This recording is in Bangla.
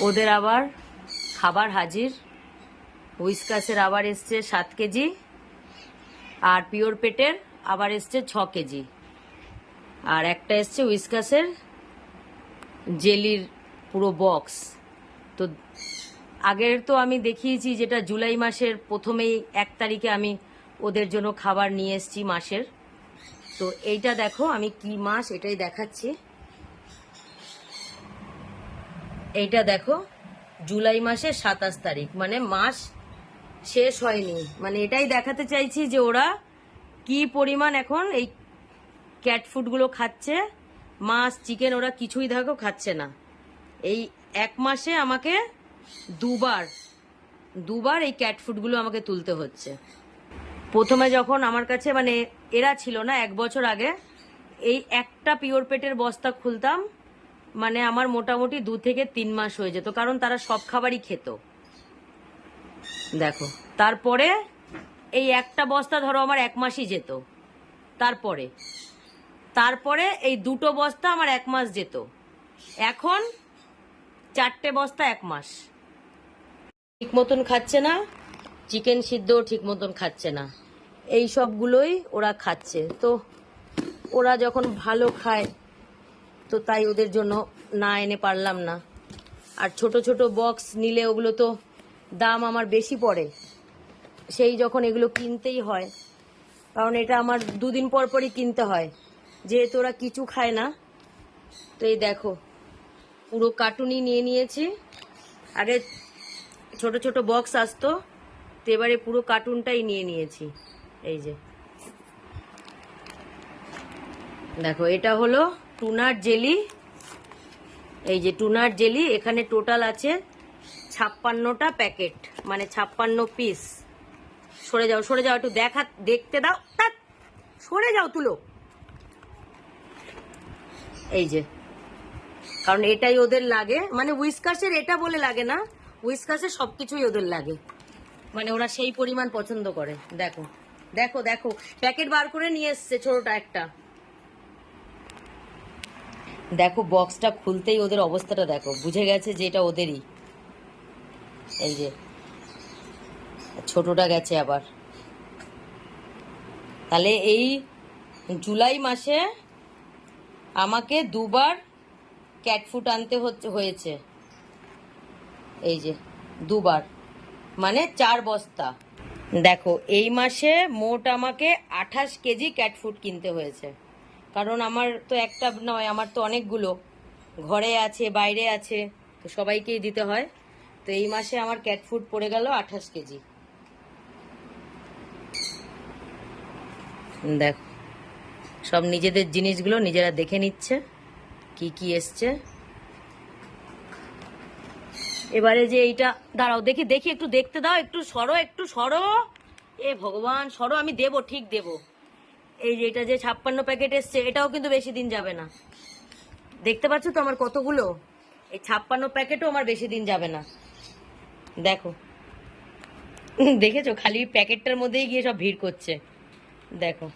ওদের আবার খাবার হাজির। হুইস্কাসের আবার এসছে 7 কেজি, আর পিওর পেটের আবার এসছে 6 কেজি, আর একটা এসছে হুইস্কাসের জেলির পুরো বক্স। তো আগের তো আমি দেখিয়েছি, যেটা জুলাই মাসের প্রথমেই 1 তারিখে আমি ওদের জন্য খাবার নিয়ে এসেছি মাসের। তো এইটা দেখো আমি কি মাস এটাই দেখাচ্ছি। এইটা দেখো জুলাই মাসের 27 তারিখ, মানে মাস শেষ হয়নি। মানে এটাই দেখাতে চাইছি যে ওরা কি পরিমাণ এখন এই ক্যাট ফুডগুলো খাচ্ছে। মাছ, চিকেন ওরা কিছুই দেখো খাচ্ছে না। এই 1 মাসে আমাকে দুবার এই ক্যাট ফুডগুলো আমাকে তুলতে হচ্ছে। প্রথমে যখন আমার কাছে মানে এরা ছিল না 1 বছর আগে, এই একটা পিওর পেটের বস্তা খুলতাম, মানে আমার মোটামুটি 2 থেকে 3 মাস হয়ে যেত, কারণ তারা সব খাবারই খেত। দেখো তারপরে এই একটা বস্তা ধরো আমার 1 মাসই যেত। তারপরে এই 2টো বস্তা আমার 1 মাস যেত। এখন 4টে বস্তা 1 মাস। ঠিক মতন খাচ্ছে না, চিকেন সিদ্ধ ঠিক মতন খাচ্ছে না, এই সবগুলোই ওরা খাচ্ছে। তো ওরা যখন ভালো খায় তো তাই ওদের জন্য না এনে পারলাম না। আর ছোট ছোট বক্স নিলে ওগুলো তো দাম আমার বেশি পড়ে, সেই যখন এগুলো কিনতেই হয়, কারণ এটা আমার 2 দিন পর পরই কিনতে হয়, যেহেতু ওরা কিছু খায় না। তো এই দেখো পুরো কার্টুনই নিয়ে নিয়েছি। আগে ছোট ছোট বক্স আসতো, তো এবারে পুরো কার্টুনটাই নিয়ে নিয়েছি। এই যে দেখো এটা হলো টুনার জেলি। এই যে টুনার জেলি, এখানে টোটাল আছে 56টা প্যাকেট, মানে 56 পিস। সরে যাও একটু দেখতে দাও, সরে যাও তুলো। এই যে, কারণ এটাই ওদের লাগে, মানে হুইস্কাসের এটা বলে লাগে না, হুইস্কাসের সবকিছুই ওদের লাগে, মানে ওরা সেই পরিমাণ পছন্দ করে। দেখো দেখো দেখো প্যাকেট বার করে নিয়ে এসছে ছোটটা একটা। দেখো বক্সটা খুলতেই ওদের অবস্থাটা দেখো, বুঝে গেছে যে এটা ওদেরই। এই যে ছোটটা গেছে আবার। তাহলে এই জুলাই মাসে আমাকে 2বার ক্যাট ফুড আনতে হয়েছে। এই যে 2বার, মানে 4 বস্তা। দেখো এই মাসে মোট আমাকে 28 কেজি ক্যাট ফুড কিনতে হয়েছে, কারণ আমার তো একটা নয়, আমার তো অনেকগুলো ঘরে আছে বাইরে আছে, তো সবাইকেই দিতে হয়। তো এই মাসে আমার ক্যাট ফুড পড়ে গেল 28 কেজি। দেখো সব নিজেদের জিনিসগুলো নিজেরা দেখে নিচ্ছে কি কি এসছে। এবারে যে এইটা, দাঁড়াও দেখি দেখি একটু দেখতে দাও, একটু সরো। এ ভগবান, সরো, আমি দেবো, ঠিক দেবো। এই যে এটা যে 56 প্যাকেট এসছে, এটাও কিন্তু বেশি দিন যাবে না। দেখতে পাচ্ছ তো আমার কতগুলো, এই 56 প্যাকেটও আমার বেশি দিন যাবে না। দেখো দেখেছো, খালি প্যাকেটটার মধ্যেই গিয়ে সব ভিড় করছে। দেখো